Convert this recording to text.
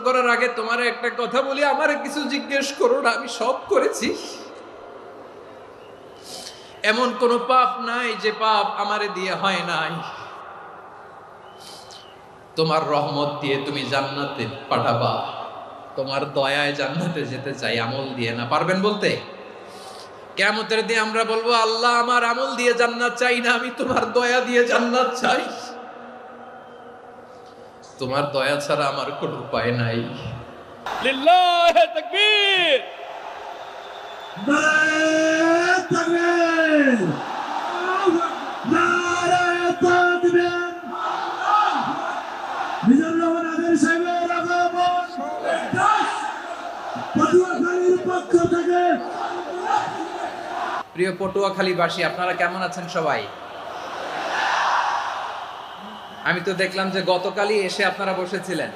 করার আগে তোমার একটা কথা বলি, আমারে কিছু জিজ্ঞেস করো না, আমি সব করেছি। এমন কোন পাপ নাই যে পাপ আমারে দিয়ে হয় নাই। তোমার রহমত দিয়ে তুমি জান্নাতে পাঠাবা, তোমার দয়ায় জান্নাতে যেতে চাই, আমল দিয়ে না। পারবেন বলতে? কিয়ামতের দিন আমরা বলবো, আল্লাহ আমার আমল দিয়ে জান্নাত চাই না, আমি তোমার দয়া দিয়ে জান্নাত চাই। তোমার দয়া ছাড়া আমার কোনো উপায় নাই। লিল্লাহি তাকবীর। নারায়ে তাকবীর, নারায়ে তাকবীর। মিজানুর রহমান আদের সাহেবের আগমন পটুয়াখালীর পক্ষ থেকে। প্রিয় পটুয়াখালীবাসী, আপনারা কেমন আছেন সবাই? আমি তো দেখলাম যে গতকালই এসে আপনারা বসেছিলেন।